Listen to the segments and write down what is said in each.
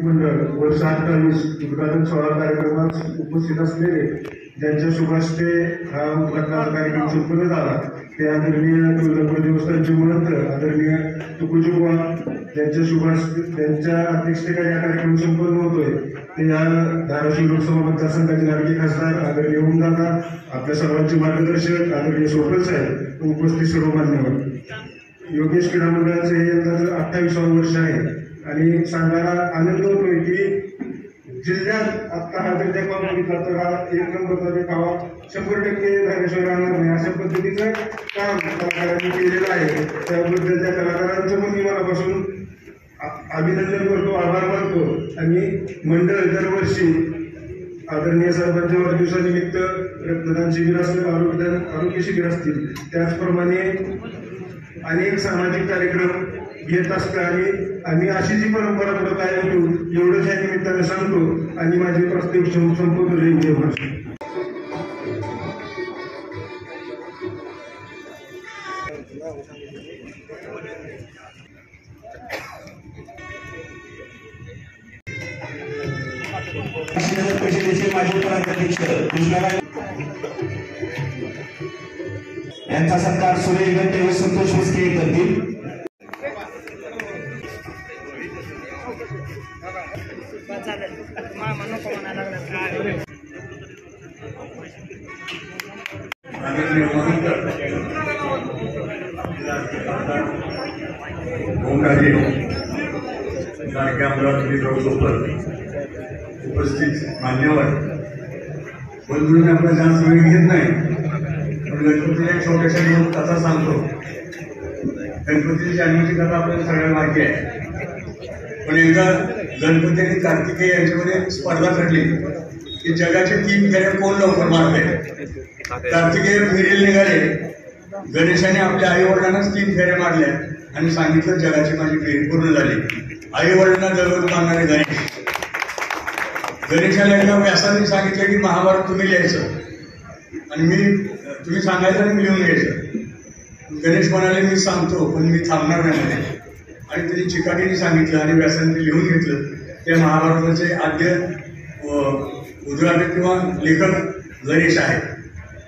मंडळ वर्ष 28 उद्घाटन सोहळा कार्यक्रमात उपस्थित असलेले ज्यांच्या शुभास्ते हा उद्घाटनाचा कार्यक्रम संपन्न झाला ते आदरणीय तुळजापूर देवस्थानचे महंत आदरणीय तुकोजी बुवा ज्यांच्या शुभास्ते त्यांच्या अध्यक्षतेखाली हा कार्यक्रम संपन्न होतोय ते या धाराशिव लोकसभा मतदारसंघाचे लाडके खासदार आदरणीय ओमदादा आपल्या सर्वांचे मार्गदर्शक आदरणीय सोपल साहेब उपस्थित सर्व मान्यवर योगेश क्रीडा मंडळाचे हे यंदाचं 28वां वर्ष आहे आणि सांगायला आनंद होतोय की जिल्ह्यात आता हा जर देखभाल बघितला तर हा 1 नंबरचा गावा 100% धारेश्वर राहणार नाही अशा पद्धतीचं काम कलाकारांनी केलेलं आहे। त्याबद्दल त्या कलाकारांचं पण मी मनापासून अभिनंदन करतो, आभार मानतो। आणि मंडळ दरवर्षी आदरणीय साहेबांच्या वाढदिवसानिमित्त रक्तदान शिबिर असेल, आरोग्य शिबिर असतील, त्याचप्रमाणे अनेक सामाजिक कार्यक्रम घेत असतं आणि आम्ही अशी जी परंपरा पुढे कायम ठेवू एवढंच या निमित्ताने सांगतो आणि माझे प्रस्ताव संपवतो। जय महाराष्ट्र। माजी प्रांताध्यक्ष कृष्णराज यांचा सत्कार सुरेश गंटे व संतोष मुस्के करतील। ओमराजे लाडक्या अमरावती उपस्थित मान्यवर बंधूंनी आपला जास्त वेळ घेत नाही पण गणपतीला छोट्याशा 2 कथा सांगतो। गणपतीची जन्माची कथा आपल्याला सगळ्यांना माहिती आहे पण एकदा गणपती आणि कार्तिकेय यांच्यामध्ये स्पर्धा ठरली की जगाचे 3 फेऱ्या कोण लवकर मारते। कार्तिकेय फेरीला निघाले, गणेशाने आपल्या आई वडिलांनाच 3 फेऱ्या मारल्या आणि सांगितलं जगाची माझी फेरी पूर्ण झाली। आई वडिलांना दररोज मारणारे गणेशाला एकदा व्यासाने सांगितलं की महाभारत तुम्ही लिहायचं आणि तुम्ही सांगायचं आणि मी लिहून घ्यायचं। गणेश म्हणाले मी सांगतो पण मी थांबणार नाही म्हणे आणि त्यांनी चिकाटीने सांगितलं आणि व्यासाने लिहून घेतलं। ते महाभारताचे आद्य उद्घाटक किंवा लेखक गणेश आहे।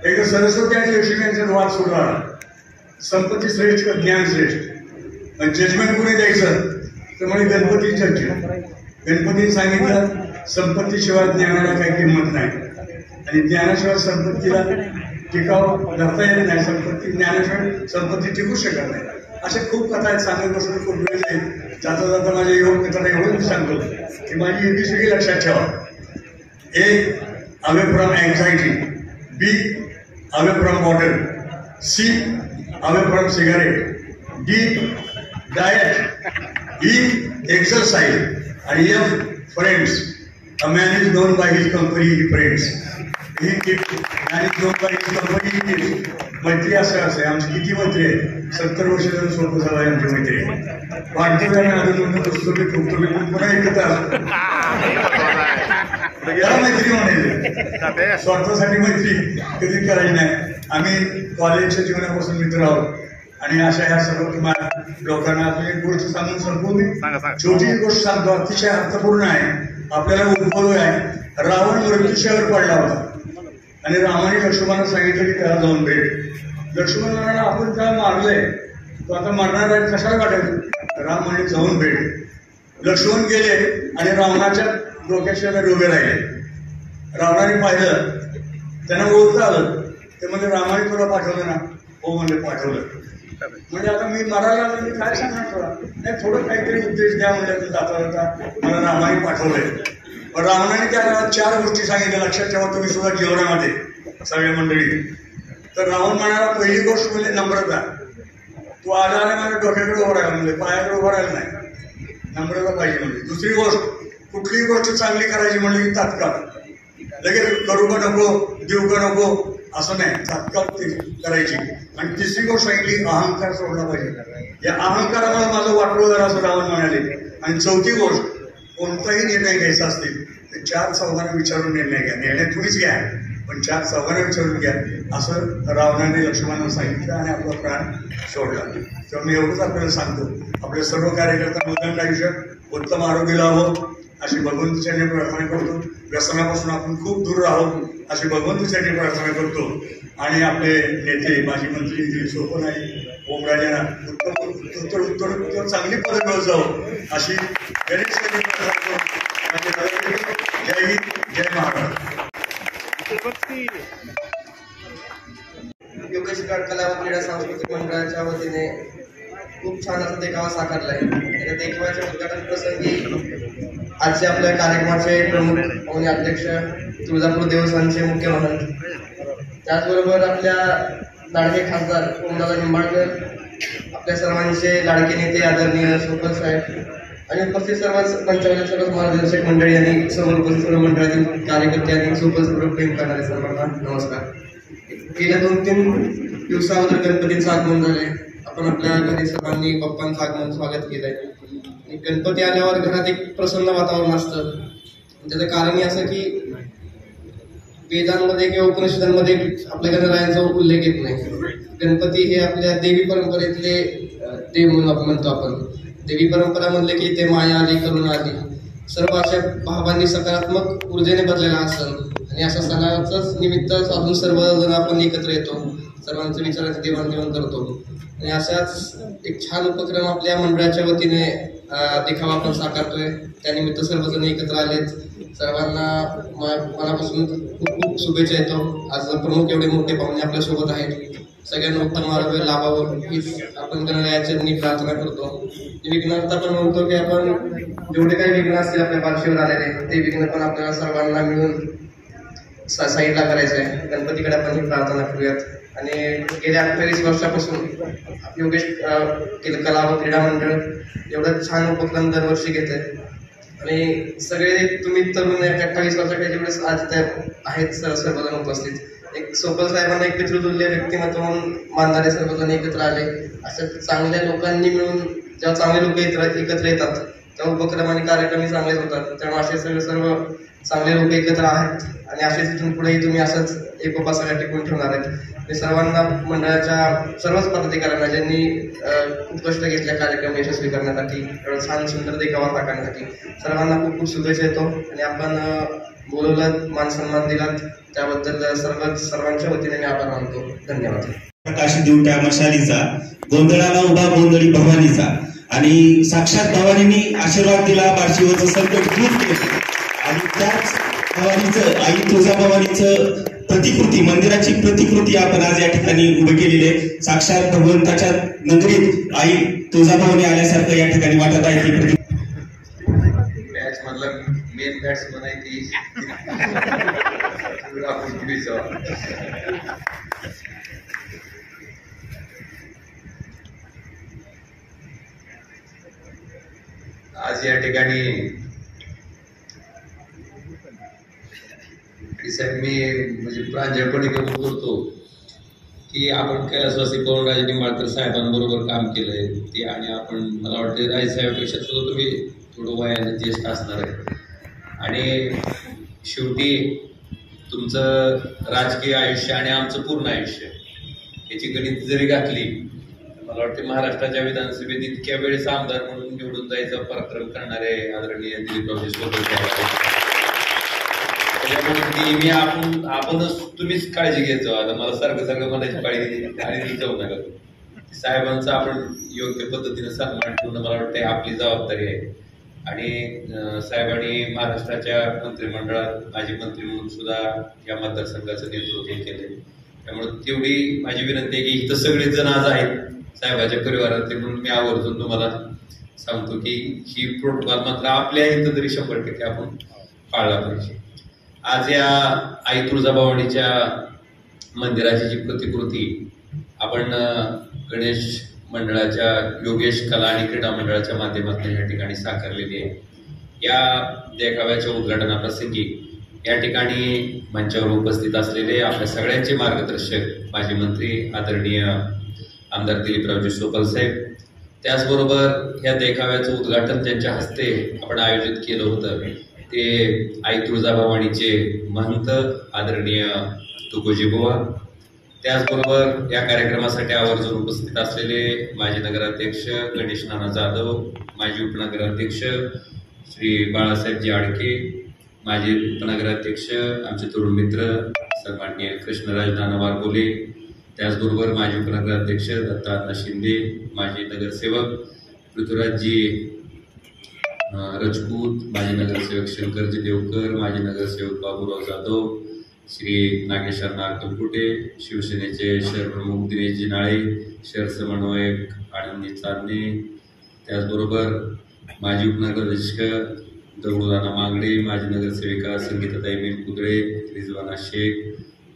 एकदा सरस्वती आणि लक्ष्मी यांचा वाद सुरू झाला, संपत्ती श्रेष्ठ का ज्ञान श्रेष्ठ, जजमेंट कुणी द्यायचं तर म्हणजे गणपती जज। गणपतीने सांगितलं संपत्तीशिवाय ज्ञानाला काही किंमत नाही आणि ज्ञानाशिवाय संपत्तीला टिकाव धरता येत नाही, ज्ञानाशिवाय संपत्ती टिकू शकत नाही। अशा खूप कथा आहेत, सांगत बसून खूप वेळ जाईल। जाता जाता माझ्या योग मित्रांना एवढं सांगतो की माझी ABCD लक्षात ठेवा। A, away from anxiety, B, away from water, C, away from cigarette, D, diet, E, exercise आणि F, friends. A man is known by his company he friends. He keeps man is known by his company he keeps. मैत्री असं आहे, आमची किती मैत्री आहे, 70 वर्ष झालं सोपं झालं आहे आमची मैत्री। वाटतं त्याने अजून तुम्ही पुन्हा एकत्र याला मैत्री म्हणायचं, स्वार्थासाठी मैत्री कधी करायची नाही। आम्ही कॉलेजच्या जीवनापासून मित्र आहोत आणि अशा ह्या सर्व तुम्हाला लोकांना एक गोष्ट सांगून संपवून छोटी गोष्ट सांगतो, अतिशय अर्थपूर्ण आहे, आपल्याला उपयोग आहे। रावण मृत्यूशयावर पडला होता आणि रामाने लक्ष्मणाला सांगितलं की त्याला जाऊन भेट। लक्ष्मण म्हणाला आपण त्याला मारलंय, तो आता मरणार आहे, कशाला वाटायचं। राम म्हणे जाऊन भेट। लक्ष्मण गेले आणि रावणाच्या डोक्याशिवाय उभे राहिले। रावणाने पाहिलं, त्यांना ओळखता आलं, ते म्हणजे रामाने तुला पाठवलं ना? हो म्हणजे पाठवलं। म्हणजे आता मी मरायला आलो, मी काय सांगणार तुला? नाही थोडं काहीतरी उद्देश द्या म्हणजे जाता जाता मला रामाने पाठवलंय। पण रावणाने त्याला 4 गोष्टी सांगितल्या, लक्षात ठेवा तुम्ही सुद्धा जीवनामध्ये सगळ्या मंडळी। तर रावण म्हणाला पहिली गोष्ट म्हणजे नम्रता, तू आला आणि माझ्या डोक्याकडे उभं राहिला म्हणजे पायाकडे उभं राहिलं नाही, नम्रता पाहिजे म्हणजे। दुसरी गोष्ट, कुठलीही गोष्ट चांगली करायची म्हणली की तात्काळ लगेच करू का नको, देऊ का नको असं नाही, तात्काळ ती करायची। आणि तिसरी गोष्ट सांगितली अहंकार सोडला पाहिजे, या अहंकाराला माझं वाटलं जरा असं रावण म्हणाले। आणि चौथी गोष्ट, कोणताही निर्णय घ्यायचा असतील तर 4 चौघांना विचारून निर्णय घ्या, निर्णय थोडीच घ्या पण 4 चौघांना विचारून घ्या असं रावणाने लक्ष्मणाला सांगितलं आणि आपला प्राण सोडला। तर मी एवढंच आपल्याला सांगतो, आपल्या सर्व कार्यकर्त्यांना उदंड आयुष्य उत्तम आरोग्य लाभो अशी भगवंताच्या प्रार्थना करतो. व्यसनापासून आपण खूप दूर राहू अशी भगवंतासाठी प्रार्थना करतो. आणि आपले नेते माजी मंत्री दिलीप सोपन आणि ओमराजेंना उत्तर चांगली पदं मिळत जावं अशी गणेशसाठी प्रार्थना करतो. जय हिंद, जय महाराष्ट्र. योगेश कला व क्रीडा सांस्कृतिक मंडळाच्या वतीने खूप छान असा देखावा साकारलाय. त्या देखाव्याच्या उद्घाटन प्रसंगी आजचे आपल्या कार्यक्रमाचे प्रमुख आणि अध्यक्ष तुळजापूर देवस्थानचे मुख्य महंत, त्याचबरोबर आपल्या लाडके खासदार ओमदादा निंबाळकर, आपल्या सर्वांचे लाडके नेते आदरणीय सोपल साहेब आणि उपस्थित सर्व सर्व मार्गदर्शक मंडळी आणि सर्व उपस्थित सर्व मंडळातील कार्यकर्ते आणि सोपल प्रेम करणारे सर्वांना नमस्कार. गेल्या 2-3 दिवसाअगोदर गणपतीचं आगमन झालंय. आपण आपल्या घरी सर्वांनी बाप्पांचं आगमन स्वागत केलंय. आणि गणपती आल्यावर घरात एक प्रसन्न वातावरण असतं. त्याचं कारणही असं की वेदांमध्ये किंवा उपनिषदांमध्ये आपल्या गणरायांचा उल्लेख येत नाही. गणपती हे आपल्या देवी परंपरेतले देव म्हणून आपण म्हणतो. आपण देवी परंपरा म्हणले की ते माया आली, करुणा आली, सर्व अशा भावांनी सकारात्मक ऊर्जेने भरलेला हा सण. आणि अशा सणाचंच निमित्त साधून सर्वजण आपण एकत्र येतो, सर्वांचं विचारांची देवाणघेवाण करतो. आणि अशाच एक छान उपक्रम आपल्या मंडळाच्या वतीने देखावा आपण साकारतोय. त्यानिमित्त सर्वजण एकत्र आलेत. सर्वांना मनापासून खूप खूप शुभेच्छा येतो. आज प्रमुख एवढे मोठे पाहुणे आपल्यासोबत आहेत. सगळ्यांना उत्तम आरोग्य लाभावं हीच आपण गणरायाची प्रार्थना करतो. विघ्नार्थ आपण म्हणतो की आपण जेवढे काही विघ्न असतील आपल्या पार्श्वीवर आलेले ते विघ्न पण आपल्याला सर्वांना मिळून साईडला करायचं आहे. गणपतीकडे आपण ही प्रार्थना करूयात. आणि गेल्या 28 वर्षापासून योगेश कला व क्रीडा मंडळ एवढं छान उपक्रम दरवर्षी घेत आहे. आणि सगळे तुम्ही तरुण 28 वर्षाचे जेवढे आज ते आहेत सर्वजण उपस्थित, एक सोपल साहेबांना एक पितृतुल्य व्यक्तिमत्व म्हणून मानणारे सर्वजण एकत्र आले. अशा चांगल्या लोकांनी मिळून जेव्हा चांगले लोक एकत्र येतात तेव्हा उपक्रम आणि कार्यक्रमही चांगलेच होतात. त्यामुळे असे सर्व चांगले लोक एकत्र आहेत. आणि असेच इथून पुढेही तुम्ही असंच एकोपा सगळ्या टिकून ठेवणार आहेत. मी सर्वांना मंडळाच्या सर्वच पदाधिकाऱ्यांना ज्यांनी खूप कष्ट घेतले कार्यक्रम यशस्वी करण्यासाठी, एवढं छान सुंदर देखावा साकारण्यासाठी सर्वांना खूप खूप शुभेच्छा येतो. आणि आपण बोलवलं, मान सन्मान दिलात त्याबद्दल सर्वांच्या वतीने मी आभार मानतो. धन्यवाद. प्रकाश दिवट्या मशालीचा, गोंधळाला उभा गोंधळी भवानीचा. आणि साक्षात भवानींनी आशीर्वाद दिला, बार्शीवरचं संकट दूर केलं. आणि त्याच भवानीचं, आई तुळजाभवानीचं प्रतिकृती, मंदिराची प्रतिकृती आपण आज या ठिकाणी उभी केलेली आहे. साक्षात भगवंताच्या नगरीत आई तुळजाभवानी आल्यासारखं या ठिकाणी वाटत आहे. ती मॅच मधला मेन बॅट्समन आहे ती आज या ठिकाणी साहेब मी म्हणजे प्रांजळपणे कबूल करतो की आपण कैलासवासी पवनराजे निंबाळकर साहेबांबरोबर काम केलंय ते. आणि आपण मला वाटतं राजेसाहेबांपेक्षा सुद्धा तुम्ही थोडं वयाने ज्येष्ठ असणार आहे. आणि शेवटी तुमचं राजकीय आयुष्य आणि आमचं पूर्ण आयुष्य याची गणित जरी घातली, मला वाटतं महाराष्ट्राच्या विधानसभेत इतक्या वेळेस आमदार म्हणून निवडून जायचा पराक्रम करणारे आदरणीय दिलीपरावजी सोपल साहेब. त्याच्यामुळे आपणच तुम्हीच काळजी घेत जाऊ. आता मला सारखं म्हणायची काळजी जाऊ नका. साहेबांचा आपण योग्य पद्धतीने सन्मान ठेवणं मला वाटतं आपली जबाबदारी आहे. आणि साहेबांनी महाराष्ट्राच्या मंत्रिमंडळात माजी मंत्री म्हणून सुद्धा या मतदारसंघाचं नेतृत्व केलंय. त्यामुळे तेवढी माझी विनंती आहे की इथं सगळेच जण आज आहेत साहेबाच्या परिवारातले, म्हणून मी आवर्जून तुम्हाला सांगतो की ही प्रोटोकॉल मात्र आपल्या इथं तरी 100% आपण पाळला पाहिजे. आज या आई तुळजाभवानीच्या मंदिराची जी प्रतिकृती आपण गणेश मंडळाच्या योगेश कला आणि क्रीडा मंडळाच्या माध्यमातून या ठिकाणी साकारलेली आहे. या देखाव्याच्या उद्घाटनाप्रसंगी या ठिकाणी मंचावर उपस्थित असलेले आपल्या सगळ्यांचे मार्गदर्शक माजी मंत्री आदरणीय आमदार दिलीपरावजी सोपल साहेब, त्याचबरोबर या देखाव्याचं उद्घाटन ज्यांच्या हस्ते आपण आयोजित केलं होतं ते आई तुळजाभवानीचे महंत आदरणीय तुकोजी बुवा, त्याचबरोबर या कार्यक्रमासाठी आवर्जून उपस्थित असलेले माजी नगराध्यक्ष गणेश नाना जाधव, माजी उपनगराध्यक्ष श्री बाळासाहेबजी आडके, माजी उपनगराध्यक्ष, आमचे तरुण मित्र सन्माननीय कृष्णराज नाना वारबोले, त्याचबरोबर माजी उपनगराध्यक्ष दत्तात्मा शिंदे, माजी नगरसेवक पृथ्वीराजजी रजपूत, माजी नगरसेवक शंकरजी देवकर, माजी नगरसेवक बाबूराव जाधव, श्री नागेश्वर अक्कलकोटे, शिवसेनेचे शहर प्रमुख दिनेशजी नाळे, शहर समन्वयक आनंदी चांदणे, त्याचबरोबर माजी उपनगराध्यक्ष दगडूदाना मांगडे, माजी नगरसेविका संगीताताई मिरकुदळे, रिजवाना शेख,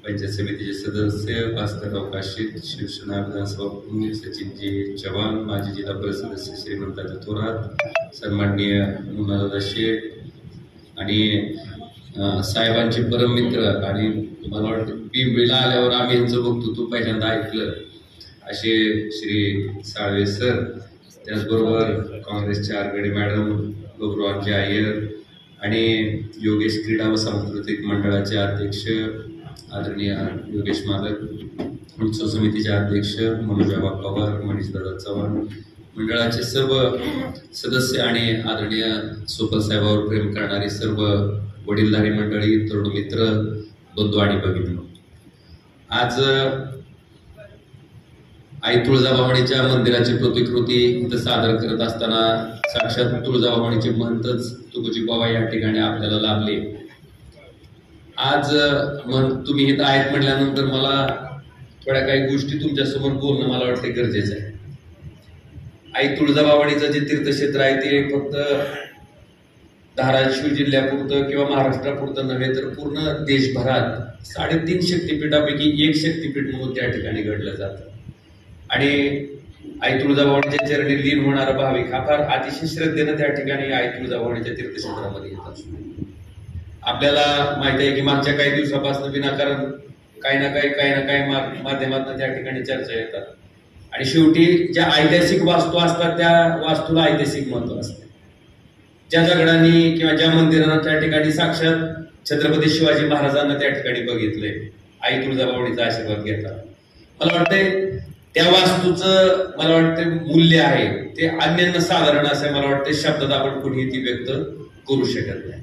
पंचायत समितीचे सदस्य भास्करराव काशीद, शिवसेना विधानसभा प्रमुख सचिनजी चव्हाण, माजी जिल्हा परिषद सदस्य श्रीमंताजी थोरात, सन्माननीय मुन्नादादा शेख आणि साहेबांचे परममित्र आणि मला वाटतं पिंपळीला आल्यावर आम्ही यांचं वक्तृत्व पहिल्यांदा ऐकलं असे श्री साळवे सर, त्याचबरोबर काँग्रेसचे आरगडे मॅडम, बबरूरावजी अय्यर आणि योगेश क्रीडा व सांस्कृतिक मंडळाचे अध्यक्ष आदरणीय योगेश मालक, उत्सव समितीचे अध्यक्ष मनोजाबा पवार, मनीषदादा चव्हाण, मंडळाचे सर्व सदस्य आणि आदरणीय सोपल साहेबांवर प्रेम करणारी सर्व वडीलधारी मंडळी, तरुण मित्र, बंधू आणि भगिनी, आज आई तुळजाभवानीच्या मंदिराची प्रतिकृती इथं सादर करत असताना साक्षात तुळजाभवानीचे महंतच तुकोजी बाबा या ठिकाणी आपल्याला लाभले. आज तुम्ही इथं आहेत म्हटल्यानंतर मला थोड्या काही गोष्टी तुमच्यासमोर बोलणं मला वाटते गरजेचं आहे. आई तुळजाभवानीचं जे तीर्थक्षेत्र आहे ते फक्त धाराशिव जिल्ह्यापुरतं किंवा महाराष्ट्रापुरतं नव्हे तर पूर्ण देशभरात 3.5 शक्तिपीठापैकी एक शक्तिपीठ म्हणून त्या ठिकाणी घडलं जातं. आणि आई तुळजाभवानीच्या चरणी लीन होणारा भाविक हा फार अतिशय श्रद्धेनं त्या ठिकाणी आई तुळजाभवानीच्या तीर्थक्षेत्रामध्ये येतात. आपल्याला माहिती आहे की मागच्या काही दिवसापासून विनाकारण काही ना काही माध्यमातून त्या ठिकाणी चर्चा येतात आणि शेवटी ज्या ऐतिहासिक वास्तू असतात त्या वास्तूला ऐतिहासिक महत्व असते. ज्या दगडांनी किंवा ज्या मंदिरांना त्या ठिकाणी साक्षात छत्रपती शिवाजी महाराजांना त्या ठिकाणी बघितलंय, आई तुळजाभवानीचा आशीर्वाद घेतात. मला वाटतंय त्या वास्तूचं मला वाटतं मूल्य आहे ते अन्यन्न साधारण असं मला वाटतं शब्दात आपण कुणीही ती व्यक्त करू शकत नाही.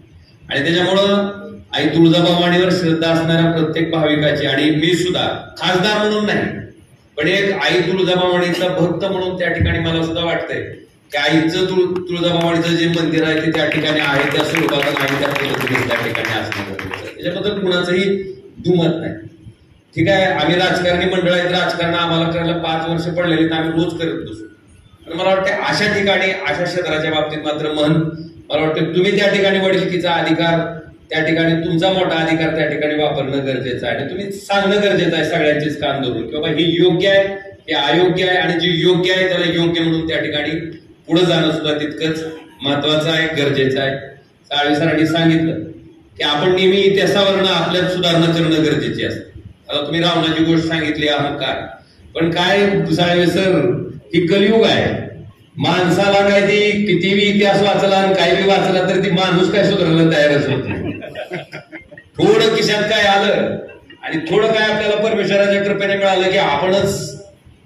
आणि त्याच्यामुळं आई तुळजाभवानीवर श्रद्धा असणाऱ्या प्रत्येक भाविकाची आणि मी सुद्धा खासदार म्हणून नाही पण एक आई तुळजाभवानीचा भक्त म्हणून त्या ठिकाणी मला सुद्धा वाटतंय की आईचं तुळजाभवानीचं जे मंदिर आहे ते त्या ठिकाणी आहे त्या स्वरूपात आहे त्या पद्धतीने त्या ठिकाणी असणं गरजेचं आहे. त्याच्याबद्दल कुणाचंही दुमत नाही. ठीक आहे, आम्ही राजकारणी मंडळ आहेत, राजकारण आम्हाला करायला 5 वर्ष पडलेले तर आम्ही रोज करत बसू. पण मला वाटतं अशा ठिकाणी अशा क्षेत्राच्या बाबतीत मात्र मला वाटतं तुम्ही त्या ठिकाणी वडिलकीचा अधिकार त्या ठिकाणी तुमचा मोठा अधिकार त्या ठिकाणी वापरणं गरजेचं आहे आणि तुम्ही सांगणं गरजेचं आहे सगळ्यांचीच कान धरून की बाबा हे योग्य आहे हे अयोग्य आहे आणि जे योग्य आहे त्याला योग्य म्हणून त्या ठिकाणी पुढे जाणं सुद्धा तितकंच महत्वाचं आहे, गरजेचं आहे. साळवे सरांनी सांगितलं की आपण नेहमी इतिहासावरनं आपल्यात सुधारणा करणं गरजेचे असते. आता तुम्ही रावणाची गोष्ट सांगितली अहंकार, पण काय साळवे सर ही कलियुग आहे. माणसाला काय ती कितीही इतिहास वाचला आणि काही बी वाचला तर ती माणूस काय सुधारायला तयारच होत नाही. थोडं खिशात काय आलं आणि थोडं काय आपल्याला परमेश्वराच्या कृपेने मिळालं की आपणच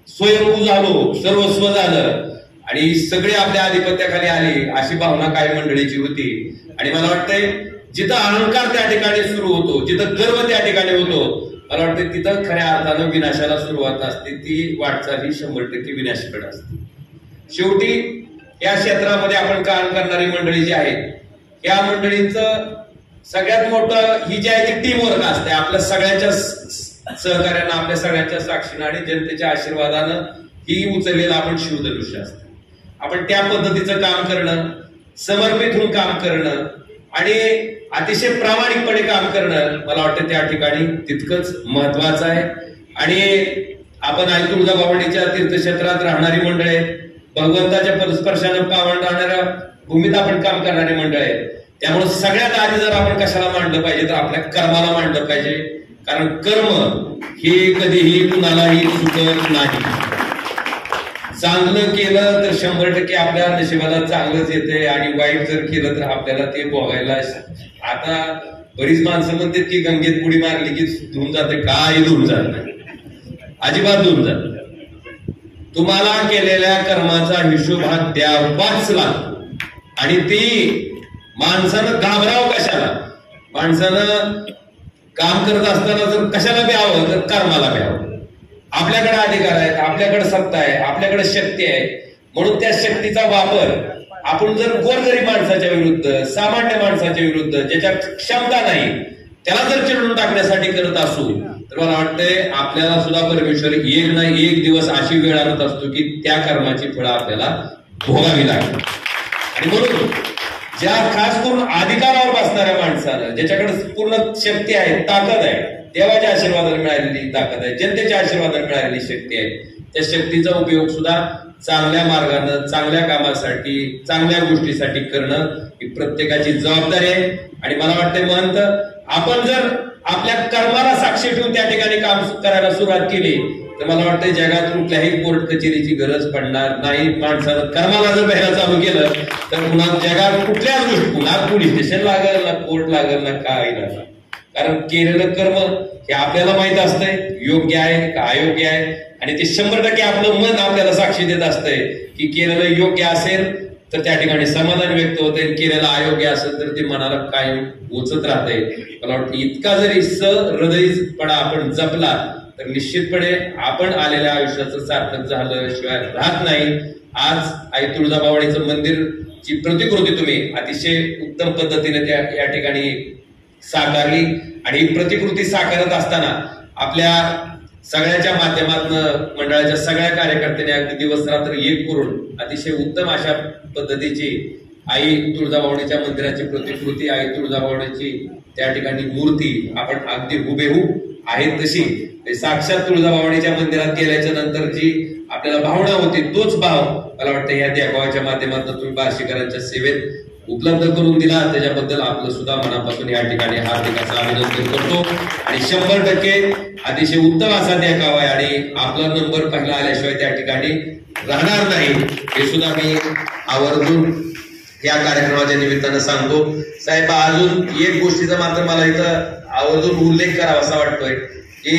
स्वयंभू झालो, सर्वस्व झालं आणि सगळे आपल्या आधिपत्याखाली आले अशी भावना काही मंडळीची होती. आणि मला वाटतंय जिथं अहंकार त्या ठिकाणी सुरू होतो, जिथं गर्व त्या ठिकाणी होतो, मला वाटतं तिथं खऱ्या अर्थानं विनाशाला सुरुवात असते. ती वाटचाल ही 100% विनाशाकडे असते. शेवटी या क्षेत्रामध्ये आपण काम करणारी मंडळी जी आहेत या मंडळींचं सगळ्यात मोठं ही जी आहे ती टीम वर्क असते. आपल्या सगळ्यांच्या सहकार्यानं, आपल्या सगळ्यांच्या साक्षीनं आणि जनतेच्या आशीर्वादानं ही उचललेलं आपण शिवधनुष्य असतं. आपण त्या पद्धतीचं काम करणं, समर्पित होऊन काम करणं आणि अतिशय प्रामाणिकपणे काम करणं मला वाटतं त्या ठिकाणी तितकंच महत्वाचं आहे. आणि आपण आई तुळजाभवानीच्या तीर्थक्षेत्रात राहणारी मंडळ आहेत, भगवंताच्या पदस्पर्शानं पावन राहणाऱ्या भूमीत आपण काम करणारी मंडळ आहेत. त्यामुळे सगळ्यात आधी जर आपण कशाला मांडलं पाहिजे तर आपल्या कर्माला मांडलं पाहिजे. कारण कर्म हे कधीही कुणालाही चुकत नाही. चांगलं केलं तर 100% आपल्या नशिबाला चांगलंच येते आणि वाईट जर केलं तर आपल्याला ते भोगायला. आता बरीच माणसं म्हणतात की गंगेत उडी मारली की धुवून जाते, काय धुवून जात नाही, अजिबात धुवून जात नाही. तुम्हाला केलेल्या कर्माचा हिशोब हा द्यावाच लागतो आणि ती माणसानं घाबरावं कशाला? माणसानं काम करत असताना जर कशाला भ्यावं तर कर्माला भ्यावं. आपल्याकडे अधिकार आहेत, आपल्याकडे सत्ता आहे, आपल्याकडे शक्ती आहे, म्हणून त्या शक्तीचा वापर आपण जर गोरगरीब माणसाच्या विरुद्ध, सामान्य माणसाच्या विरुद्ध, ज्याच्यात क्षमता नाही त्याला जर चिरडून टाकण्यासाठी करत असू तर मला वाटतंय आपल्याला सुद्धा परमेश्वर एक ना एक दिवस अशी वेळ आणत असतो की त्या कर्माची फळं आपल्याला भोगावी लागतात. आणि म्हणून ज्या खास करून अधिकारावर बसणाऱ्या माणसानं, ज्याच्याकडे पूर्ण शक्ती आहे, ताकद आहे, देवाच्या आशीर्वादाने मिळालेली ताकद आहे, जनतेच्या आशीर्वादाने मिळालेली शक्ती आहे, त्या शक्तीचा उपयोग सुद्धा चांगल्या मार्गानं, चांगल्या कामासाठी, चांगल्या गोष्टीसाठी करणं ही प्रत्येकाची जबाबदारी आहे. आणि मला वाटतंय महंत, आपण जर आपल्या कर्माला साक्षी ठेवून त्या ठिकाणी काम करायला सुरुवात केली तर मला वाटतं जगात कुठल्याही कोर्ट कचेरीची गरज पडणार नाही. माणसानं कर्माला जर बघायला चालू केलं तर पुन्हा जगात कुठल्याच गोष्टी, पुन्हा पोलीस स्टेशन लागेल ना, कोर्ट लागेल ना, काही नाही. कारण केलेलं कर्म हे आपल्याला माहित असतंय योग्य आहे का अयोग्य आहे, आणि ते 100% आपलं मन आपल्याला साक्षी देत असतंय की केलेलं योग्य असेल तर त्या ठिकाणी समाधान व्यक्त होते, केलेलं अयोग्य असेल तर ते मनाला कायम उचत राहतंय. मला वाटतं इतका जरी सहृदयपणा आपण जपला तर निश्चितपणे आपण आलेल्या आयुष्याचं सार्थक झाल्याशिवाय राहत नाही. आज आई तुळजाभवानीचं मंदिरची प्रतिकृती तुम्ही अतिशय उत्तम पद्धतीने या ठिकाणी साकारली, आणि ही प्रतिकृती साकारत असताना आपल्या सगळ्याच्या माध्यमातून मंडळाच्या सगळ्या कार्यकर्त्यांनी अगदी दिवस रात्र एक करून अतिशय उत्तम अशा पद्धतीची आई तुळजाभवानीच्या मंदिराची प्रतिकृती, आई तुळजाभवानीची त्या ठिकाणी मूर्ती आपण अगदी हुबेहूब आहेत तशी साक्षात तुळजाभवानीच्या मंदिरात गेल्याच्या नंतर जी आपल्याला भावना होती तोच भाव मला वाटतं या देखावाच्या माध्यमातून तुम्ही बार्शीकरांच्या सेवेत उपलब्ध करून दिला. त्याच्याबद्दल आपलं सुद्धा मनापासून या ठिकाणी हार्दिक असं अभिनंदन करतो. आणि 100% अतिशय उत्तम असा देखावा आहे आणि आपला नंबर पहिला आल्याशिवाय त्या ठिकाणी राहणार नाही हे सुद्धा मी आवर्जून या कार्यक्रमाच्या निमित्तानं सांगतो. साहेब, अजून एक गोष्टीचा मात्र मला इथं आवर्जून उल्लेख करावासा वाटतोय की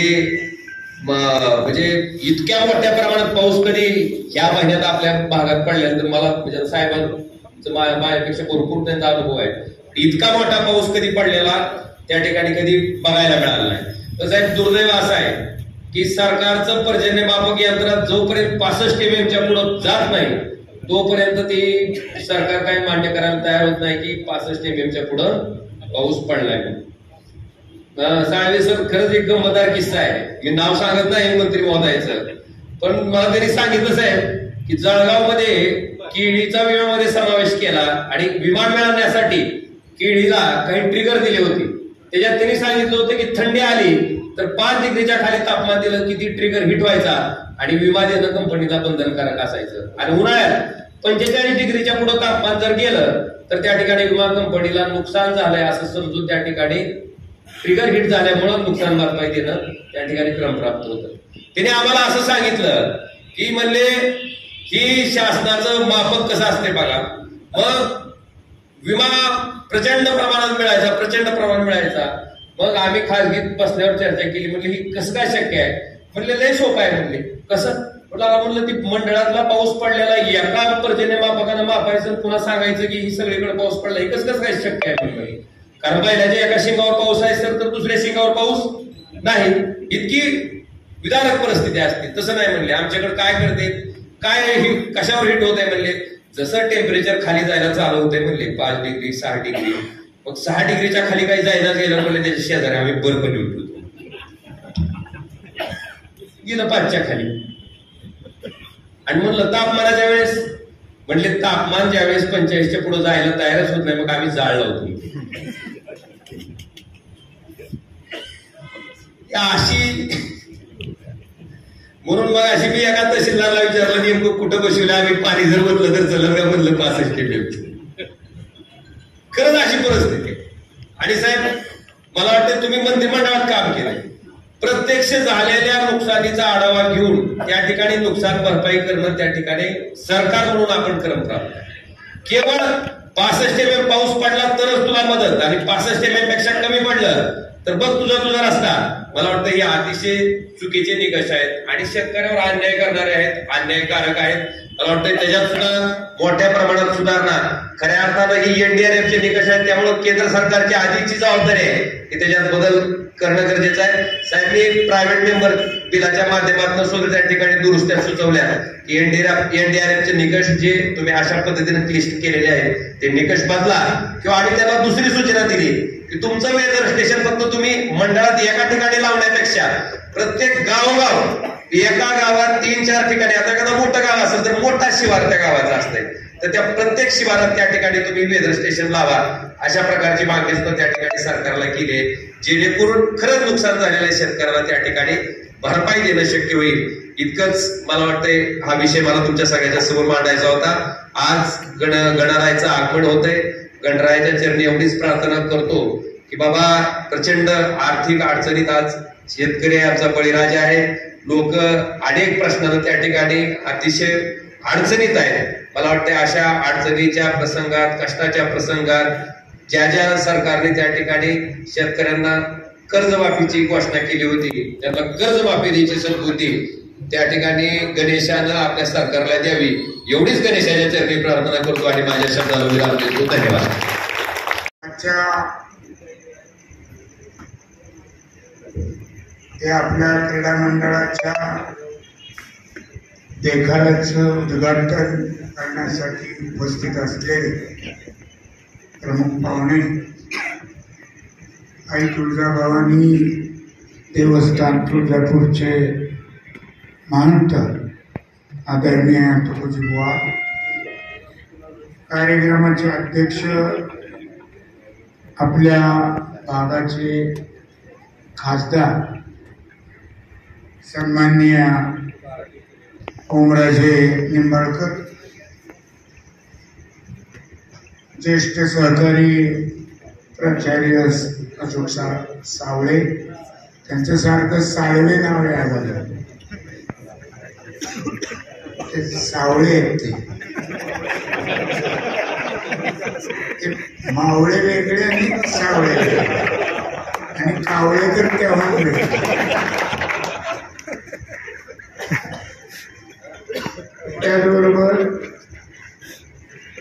म्हणजे इतक्या मोठ्या प्रमाणात पाऊस कधी ह्या महिन्यात आपल्या भागात पडल्यानंतर मला म्हणजे साहेबांचं माझ्यापेक्षा भरपूर त्यांचा अनुभव आहे. इतका मोठा पाऊस कधी पडलेला त्या ठिकाणी कधी बघायला मिळाला नाही. तर साहेब, दुर्दैव असं आहे की सरकारचं पर्जन्यमापक यंत्रात जोपर्यंत 65 mm पुढे जात नाही तोपर्यंत ती सरकार काही मान्य करायला तयार होत नाही की 65 mm पुढे पाऊस पडलाय. साळवे सर, खरंच एक गंमतदार किस्सा आहे. मी नाव सांगत नाही मंत्री महोदयाचं, पण मला त्यांनी सांगितलं साहेब की जळगाव मध्ये केळीचा विम्यामध्ये समावेश केला आणि विमा मिळवण्यासाठी केळीला काही ट्रिगर दिले होते. त्याच्यात त्यांनी सांगितलं होतं की थंडी आली तर 5 डिग्रीच्या खाली तापमान दिलं की ती ट्रिगर हिट व्हायचा आणि विमा देणं कंपनीला बंधनकारक असायचं. आणि उन्हाळ्यात 45 डिग्रीच्या पुढे तापमान जर गेलं तर त्या ठिकाणी विमा कंपनीला नुकसान झालंय असं समजून त्या ठिकाणी ट्रिगर हिट झाल्यामुळं नुकसान भरपाई देणं त्या ठिकाणी क्रमप्राप्त होतं. त्याने आम्हाला असं सांगितलं की म्हणले ही शासनाचं मापक कसं असते बघा, मग विमा प्रचंड प्रमाणात मिळायचा. मग आम्ही खासगीत बसल्यावर चर्चा केली, म्हणले ही कसं काय शक्य आहे? म्हणले लय सोपं आहे. म्हणले कसं? म्हणलं ती मंडळातला पाऊस पडलेला एका पर्जन्यमापकानं मापायचं पुन्हा सांगायचं की ही सगळीकडे पाऊस पडला, हे कसं काय शक्य आहे? म्हणलं कारण बैलाच्या एका शिंगावर पाऊस आहे तर दुसऱ्या शिंगावर पाऊस नाही, इतकी विदारक परिस्थिती असते. तसं नाही म्हणले, आमच्याकडे काय करते, काय कशावर हिट होत आहे म्हणले, जसं टेम्परेचर खाली जायला चालू होतंय म्हणले 5 डिग्री 6 डिग्री, मग 6 डिग्रीच्या खाली काही जायला गेलं म्हणले त्याच्या शेजारी आम्ही बर्फ नेऊन ठेवतो, गेलं 5च्या खाली. आणि म्हणलं तापमानाच्या वेळेस, म्हणले तापमान ज्यावेळेस 45च्या पुढे जायला तयारच होत नाही मग आम्ही जाळ लावतो. अशी म्हणून मग अशी मी एका तहसीलदारला विचारलं नेमकं कुठं बसवलं आम्ही, पाणी जर बदलं तर चलन का? म्हणलं 65 mm. खरंच अशी परिस्थिती. आणि साहेब, मला वाटतं तुम्ही मंत्रिमंडळात काम केलंय, प्रत्यक्ष झालेल्या नुकसानीचा आढावा घेऊन त्या ठिकाणी नुकसान भरपाई करणं त्या ठिकाणी सरकार म्हणून आपण क्रमप्राप्त. केवळ 65 mm पाऊस पडला तरच तुला मदत, आणि 65 mm पेक्षा कमी पडलं तर बघ तुझा रस्ता. मला वाटतं हे अतिशय चुकीचे निकष आहेत आणि शेतकऱ्यावर अन्याय करणारे आहेत, अन्यायकारक आहेत. मला वाटतं त्याच्यात सुद्धा मोठ्या प्रमाणात सुधारणा. खऱ्या अर्थानं ही एनडीआरएफचे निकष आहेत, त्यामुळे केंद्र सरकारची आधीची जबाबदारी आहे की त्याच्यात बदल करणं गरजेचं आहे. साहेब, मी प्रायव्हेट मेंबर बिलाच्या माध्यमातून सुद्धा त्या ठिकाणी दुरुस्त्या सुचवल्या की एनडीआरएफचे निकष जे तुम्ही अशा पद्धतीने क्लिष्ट केलेले आहेत ते निकष बदला, किंवा आम्ही त्याला दुसरी सूचना दिली की तुमचं वेदर स्टेशन फक्त तुम्ही मंडळात एका ठिकाणी लावण्यापेक्षा प्रत्येक गावोगाव एका गावात 3-4 ठिकाणी, आता एखादा मोठं गाव असेल तर मोठा शिवार त्या गावाचा असतंय, तर त्या प्रत्येक शिवारात त्या ठिकाणी तुम्ही वेदर स्टेशन लावा. अशा प्रकारची मागणी त्या ठिकाणी सरकारला केली, जेणेकरून खरंच नुकसान झालेल्या शेतकऱ्याला त्या ठिकाणी भरपाई देणं शक्य होईल. इतकंच मला वाटतंय हा विषय मला तुमच्या सगळ्यांच्या समोर मांडायचा होता. आज गणरायाचं आगमन होतंय. गणरायाच्या चरणी एवढीच प्रार्थना करतो की बाबा, प्रचंड आर्थिक अडचणीत आज शेतकरी आमचा बळीराजा आहे. लोक अनेक प्रश्नांना त्या ठिकाणी अतिशय अडचणीत आहेत. मला वाटतं अशा अडचणीच्या प्रसंगात, कष्टाच्या प्रसंगात ज्या ज्या सरकारने त्या ठिकाणी शेतकऱ्यांना कर्जमाफीची घोषणा केली होती, त्यांना कर्जमाफी द्यायची संधी होती, त्या ठिकाणी गणेशानं आपल्या सरकारला द्यावी एवढीच गणेशाच्या चरणी प्रार्थना करतो आणि माझ्या शब्दाला विराम देतो. धन्यवाद. ते आपल्या क्रीडा मंडळाच्या देखाव्याचं उद्घाटन करण्यासाठी उपस्थित असलेले प्रमुख पाहुणे, आई तुळजाभवानी देवस्थान तुळजापूरचे महंत आदरणीय तुकोजीबुवा, कार्यक्रमाचे अध्यक्ष, आपल्या भागाचे खासदार सन्माननीय ओमराजे निंबाळकर, ज्येष्ठ सहकारी प्राचार्य अशोक सावळे, त्यांच्यासारखं साळवे नाव आहे, ते सावळे आहेत, ते मावळे वेगळे आणि सावळे आणि कावळे तर तेव्हा वेगळे. त्याचबरोबर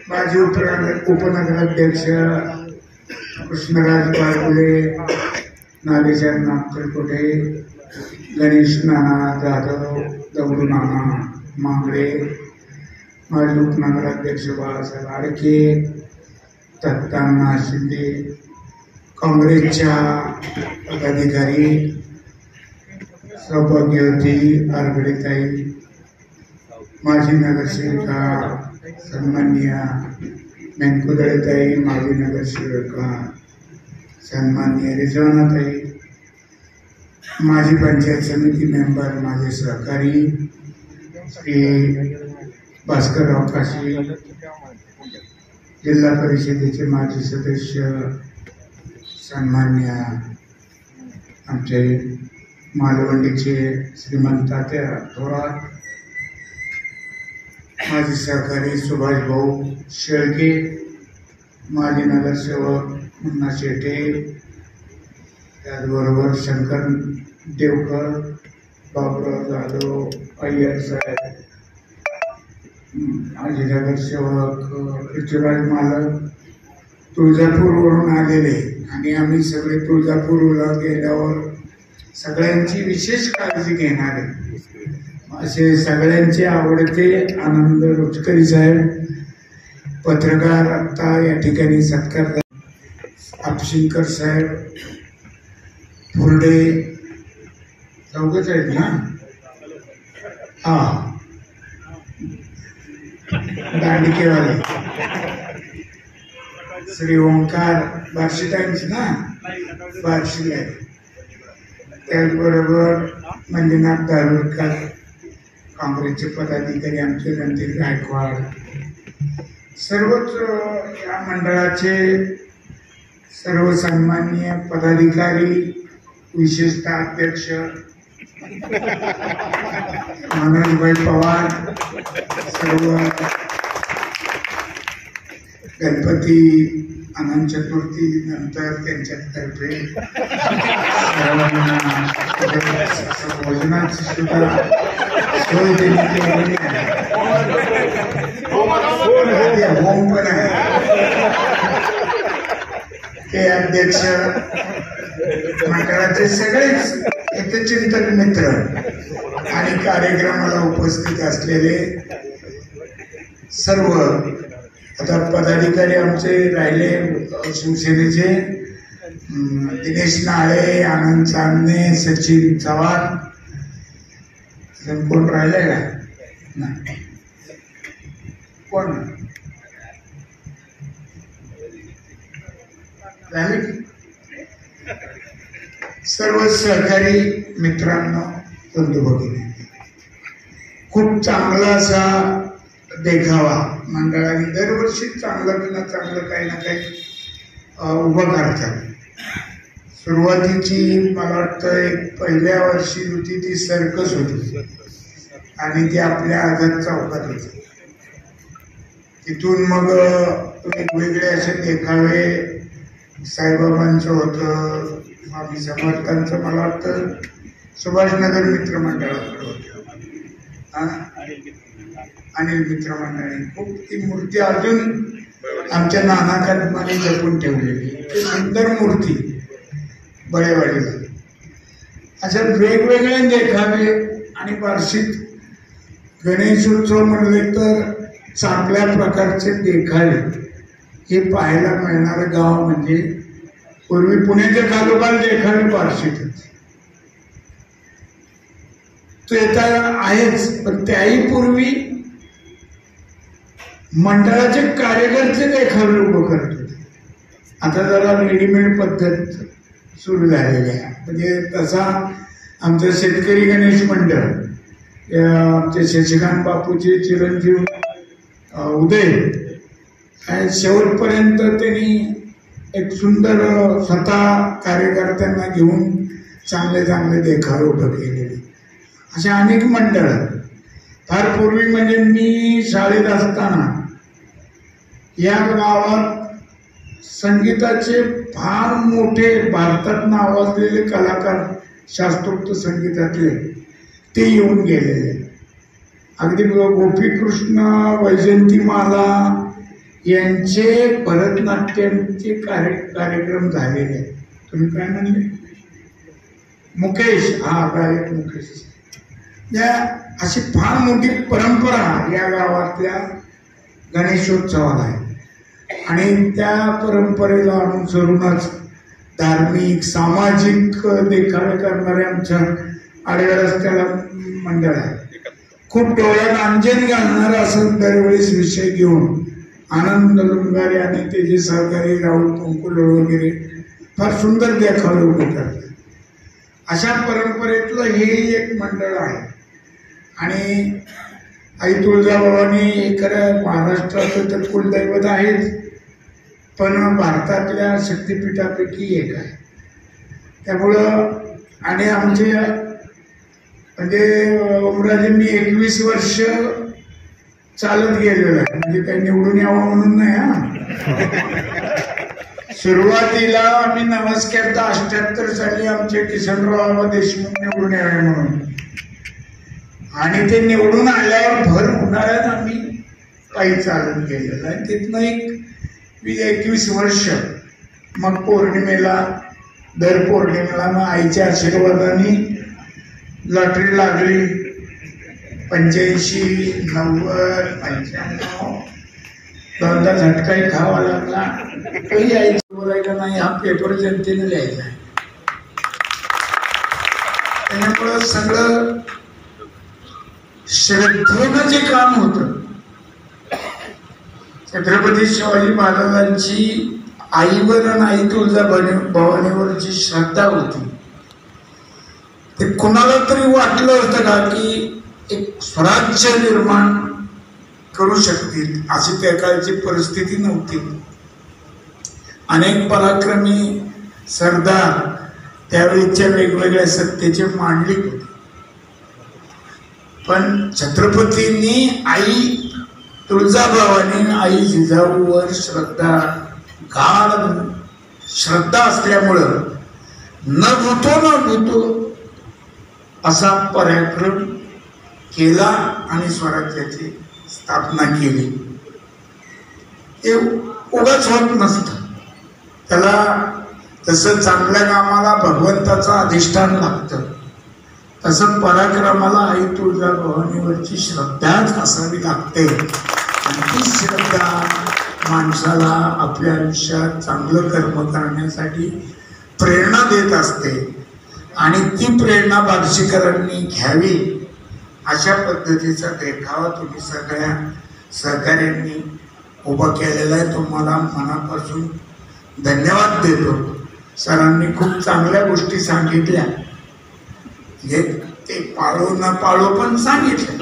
माजी उपनगराध्यक्ष कृष्णराज बाळगुले, नागेशर नागपूरकोटे, गणेश नाना जाधव, दगडू नाना मांगडे, माजी उपनगराध्यक्ष बाळासाहेब आडके, दत्तांना शिंदे, काँग्रेसच्या पदाधिकारी, सौभाग्यवती आरगडेताई, माजी नगरसेविका सन्माननीय मेनकुदळेताई, माजी नगरसेविका सन्माननीय रिजवानाताई, माजी पंचायत समिती मेंबर, माझे सहकारी श्री भास्करराव काशी, जिल्हा परिषदेचे माजी सदस्य सन्माननीय आमचे मालवंडीचे श्रीमंत तात्या थोरात, माजी सहकारी सुभाष भाऊ शेळके, माजी नगरसेवक मुन्ना शेटे, त्याचबरोबर शंकर देवकर, बाबुराव जाधव, अय्यर साहेब, माजी नगरसेवक पृथ्वीराज मालक, तुळजापूरवरून आलेले, आणि आम्ही सगळे तुळजापूरला गेल्यावर सगळ्यांची विशेष काळजी घेणारे असे सगळ्यांचे आवडते आनंद रुचकरी साहेब, पत्रकार आत्ता या ठिकाणी सत्कार, आपशिंकर साहेब, फुरडे, चौघच आहेत ना, हा दांडिकेवाले, श्री ओंकार बार्शी टाइम्स ना, बार्शी आहे, त्याचबरोबर मंजुनाथ दारुरकर, काँग्रेसचे पदाधिकारी आमचे रणधीर गायकवाड, सर्वच या मंडळाचे सर्व सन्माननीय पदाधिकारी, विशेषतः अध्यक्ष मनोजभाई पवार, सर्व गणपती अनंत चतुर्थी नंतर त्यांच्यातर्फे सर्वांना भोजनाची सुद्धा सोय देण्यात आलेली आहे. होम पण आहे हे अध्यक्ष मंडळाचे सगळेच हितचिंतक मित्र आणि कार्यक्रमाला उपस्थित असलेले सर्व आता पदाधिकारी आमचे राहिले शिवसेनेचे दिनेश नाळे, आनंद चांदणे, सचिन चव्हाण, कोण राहिले का? नाही. कोण झाले? सर्व सहकारी मित्रांनो, बंधू भगिनी, खूप चांगला असा देखावा मंडळाने दरवर्षी चांगलं ना चांगलं काही ना काही उभं करतात. सुरुवातीची मला वाटतं एक पहिल्या वर्षी होती ती सर्कस होती आणि ती आपल्या आझाद चौकात होती. तिथून मग वेगवेगळे असे देखावे साईबाबांचं होतं, स्वामी समर्थांचं, मला वाटतं सुभाषनगर मित्रमंडळाकडे होतं, अनिल मित्रमंडळाने खूप ती मूर्ती अजून आमच्या नाना कदमाने जपून ठेवलेली. सुंदर मूर्ती बळेवाडीला. अशा वेगवेगळे देखावे आणि वार्षिक गणेशोत्सव म्हणले तर चांगल्या प्रकारचे देखावे हे पाहायला मिळणारं गाव म्हणजे पूर्वी पुण्याच्या खालोखाल देखावे वार्षिकच ते तर आहेच, पण त्याही पूर्वी मंडळाचे कार्यकर्ते देखावे उभं करत होते. आता जरा रेडीमेड पद्धत सुरू झालेली आहे. म्हणजे तसा आमचं शेतकरी गणेश मंडळ, आमचे शशिकांत बापूचे चिरंजीव उदय, शेवटपर्यंत त्यांनी एक सुंदर स्वतः कार्यकर्त्यांना घेऊन चांगले चांगले देखावे उभं केलेले. अशा अनेक मंडळ. फार पूर्वी म्हणजे मी शाळेत असताना या गावात संगीताचे फार मोठे भारतात नावाजलेले कलाकार, शास्त्रोक्त संगीतातले, ते येऊन गेलेले. अगदी गोपीकृष्ण, वैजंतीमाला यांचे भरतनाट्यमचे कार्यक्रम झालेले. तुम्ही काय म्हणले? मुकेश, हा गायक मुकेश. या अशी फार मोठी परंपरा या गावातल्या गणेशोत्सवाला आहे आणि त्या परंपरेला अनुसरूनच धार्मिक सामाजिक देखावे करणारे आमच्या आडव्या रस्त्याला मंडळ आहे. खूप डोळ्यात अंजन घालणारा असं दरवेळेस विषय घेऊन आनंद लुंगारे आणि त्याचे सहकारी राहुल कुंकुल वगैरे फार सुंदर देखावे उभे करतात. अशा परंपरेतलं हे एक मंडळ आहे. आणि आई तुळजाभवानी खरं महाराष्ट्राचं तर कुलदैवत आहेच, पण भारतातल्या शक्तिपीठापैकी एक आहे. त्यामुळं आणि आमचे म्हणजे ओमराजे मी 21 वर्ष चालत गेलेलो आहे. म्हणजे काही निवडून यावं म्हणून नाही. सुरुवातीला आम्ही नमस्कार 78 साली आमचे किशनराव देशमुख निवडून यावे म्हणून, आणि ते निवडून आल्यावर भर उन्हाळ्यात आम्ही पायी चालत गेलेलो आहे. तिथनं एक 21 वर्ष. मग पौर्णिमेला, दर पौर्णिमेला मग आईच्या आशीर्वादाने लॉटरी लागली. 85, 90, 95 दोनदा झटकाही खावा लागला. काही यायचं बोलायला नाही, हा पेपर जनतेने लिहायचा आहे. त्यामुळं सगळं श्रद्धेनं जे काम होतं, छत्रपती शिवाजी महाराजांची आईवर आणि आई तुळजाभवानीवरची श्रद्धा होती. ते कुणाला तरी वाटलं होतं का की एक स्वराज्य निर्माण करू शकतील, अशी त्या काळची परिस्थिती नव्हती. अनेक पराक्रमी सरदार त्यावेळेच्या वेगवेगळ्या सत्तेचे मांडलिक होते, पण छत्रपतींनी आई तुळजाभवानी, आई जिजाऊवर गाढ श्रद्धा असल्यामुळं न भूतो असा पराक्रम केला आणि स्वराज्याची स्थापना केली. ते उगाच होत नसतं. त्याला जसं चांगल्या कामाला भगवंताचं अधिष्ठान लागतं, तसं पराक्रमाला आई तुळजाभवानीवरची श्रद्धाच असावी लागते. आणि ती श्रद्धा माणसाला आपल्या आयुष्यात चांगलं कर्म करण्यासाठी प्रेरणा देत असते. आणि ती प्रेरणा बार्शीकरांनी घ्यावी अशा पद्धतीचा देखावा तुम्ही सगळ्या सहकाऱ्यांनी उभा केलेला आहे. तुम्हाला मनापासून धन्यवाद देतो. सरांनी खूप चांगल्या गोष्टी सांगितल्या, म्हणजे ते पाळो न पाळो पण सांगितलं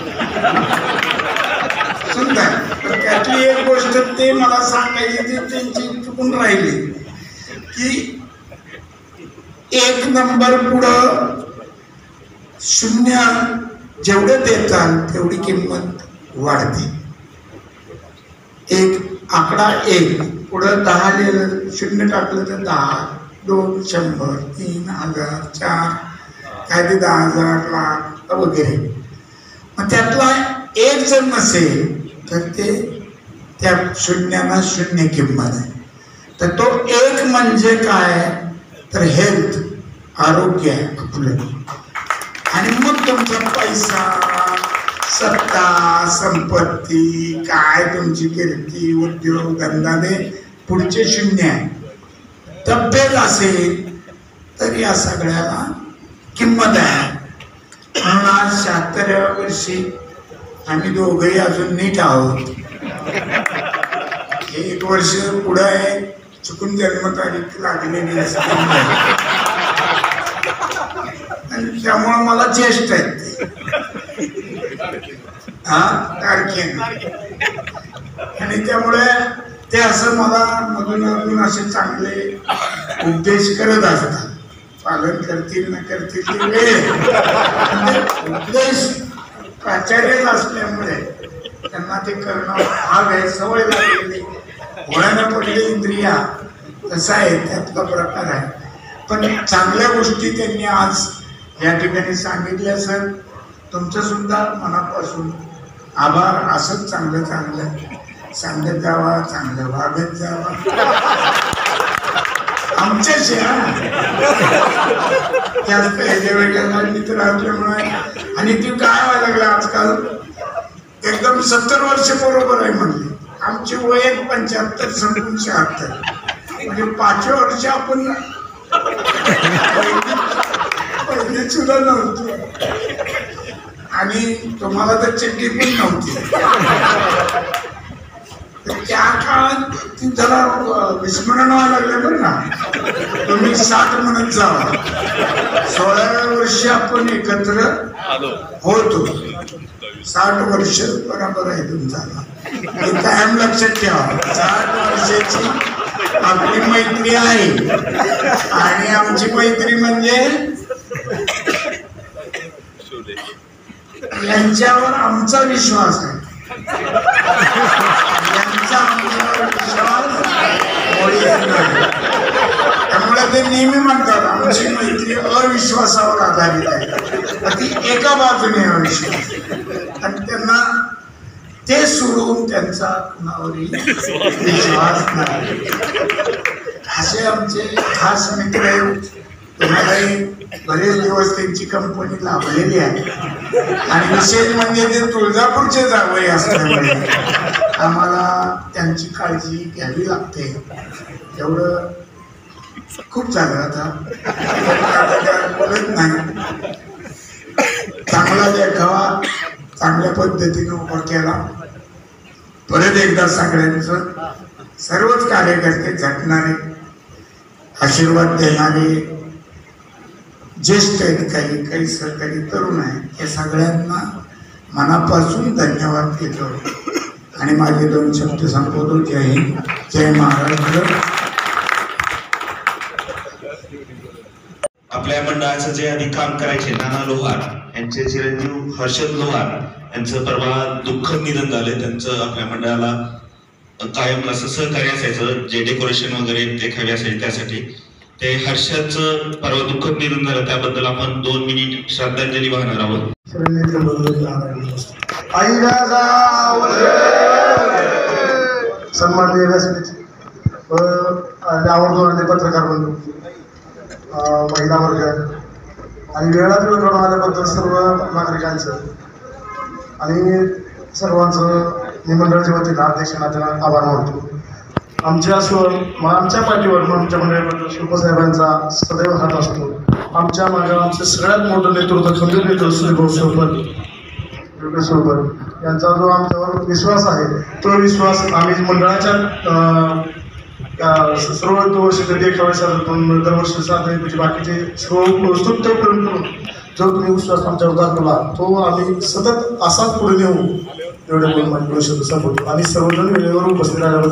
सुंदर. पण त्यातली एक गोष्ट ते मला सांगायची ती त्यांची चुकून राहिली की 1 नंबर पुढं 0 जेवढं देताल तेवढी किंमत वाढते. एक आकडा 1 पुढं 10 लिहिलं, 0 टाकलं तर 10, 2, 100, 3, 1000, 4 काय ते 10,000 लाख वगैरे. मग त्यातला 1 जर नसेल तर ते त्या 0ला 0 किंमत आहे. तर तो 1 म्हणजे काय तर हेल्थ, आरोग्य आहे आपलं. आणि मग तुमचा पैसा, सत्ता, संपत्ती, काय तुमची कीर्ती, उद्योग धंदाने पुढचे 0 आहे. तब्येत असेल तर या सगळ्याला किंमत आहे. म्हणून आज 76व्या वर्षी आम्ही दोघंही अजून नीट आहोत. 1 वर्ष पुढं आहे, चुकून जन्मतारीख लागलेली असते आणि त्यामुळं मला ज्येष्ठ आहेत ते तारखेने. आणि त्यामुळे ते असं मला मधून मधून असे चांगले उपदेश करत असतात. पालन करतील न करतील ते वेळ. उपदेश प्राचार्य असल्यामुळे त्यांना ते करणं भाग आहे, सवय लागलेली, वळण पडली इंद्रिया, तसा आहे त्यातला प्रकार आहे. पण चांगल्या गोष्टी त्यांनी आज या ठिकाणी सांगितल्या. सर तुमचं सुद्धा मनापासून आभार. असंच चांगलं चांगलं सांगत जावा, चांगलं वागत जावा आमच्याशी. जास्त वेगळ्या मित्र असल्यामुळे. आणि ती काय व्हायला लागलं आजकाल एकदम 70 वर्ष बरोबर आहे म्हणली. आमची वय 75 संपून 76, म्हणजे 5व्या वर्षी आपण पहिले सुद्धा नव्हतो. आणि तुम्हाला तर चिठ्ठी पण नव्हती. त्या काळात ती जरा विस्मरण व्हायला लागलं बरं ना. तुम्ही 60 म्हणत जावा. 16व्या वर्षी आपण एकत्र होतो. 60 वर्ष बरोबर आहे तुमचा. कायम लक्षात ठेवा, 60 वर्षाची आपली मैत्री आहे. आणि आमची मैत्री म्हणजे यांच्यावर आमचा विश्वास आहे, यांचा आमच्यावर विश्वास त्यामुळे ते नेहमी म्हणतात आमची मैत्री अविश्वासावर आधारित आहे. ती एका बाजूने अविश्वास. आणि त्यांना ते सोडून त्यांचा कुणावरही विश्वास नाही. असे आमचे खास मित्र आहेत. तुम्हालाही बरेच दिवस त्यांची कंपनी लाभलेली आहे. आणि विशेष म्हणजे ते तुळजापूरचे जावई असल्यामुळे आम्हाला त्यांची काळजी घ्यावी लागते. एवढं खूप झालं. आता बोलत नाही. चांगला देखावा चांगल्या पद्धतीने उभा केला. परत एकदा सगळ्यांचं, सर्वच कार्यकर्ते झटणारे, आशीर्वाद देणारे, ज्येष्ठ आहेत, काही सहकारी तरुण आहेत, या सगळ्यांना मनापासून धन्यवाद देतो. आणि माझे 2 शब्द संबोधतो. जय हिंद, जय महाराष्ट्र. आपल्या मंडळाचं जे आधी काम करायचे नाना लोहार यांचे चिरंजीव हर्षद लोहार यांचं परवा दुःखद निधन झालं. त्यांचं आपल्या मंडळाला कायम असं सहकार्य असायचं, जे डेकोरेशन वगैरे देखावे असायचे त्यासाठी. ते हर्षदचं परवा दुःखद निधन झालं, त्याबद्दल आपण 2 मिनिट श्रद्धांजली वाहणार आहोत. सन्माननीय व्यासपीठ आवडतो पत्रकार बंधू, महिला वर्ग आणि वेळात वेळ काढून आल्याबद्दल सर्व नागरिकांचं आणि सर्वांचं मी मंडळाच्या वतीनं अध्यक्षांना आभार मानतो. आमच्या पाठीवर आमच्या मंडळाबद्दल शिवसाहेबांचा सदैव हात असतो. आमच्या मागे आमचं सगळ्यात मोठं नेतृत्व खंबीर नेतृत्व सोबत यांचा जो आमच्यावर विश्वास आहे तो विश्वास आम्ही मंडळाच्या सर्व वर्षी कधी 11 दरवर्षी साधे बाकीचे सर्व स्तुत्य करून जो तुम्ही विश्वास आमच्यावर दाखवला तो आम्ही सतत असाच पुढे नेऊ एवढे बोलू शकतो आणि सर्वजण वेळेवर उपस्थित राहिल्याबद्दल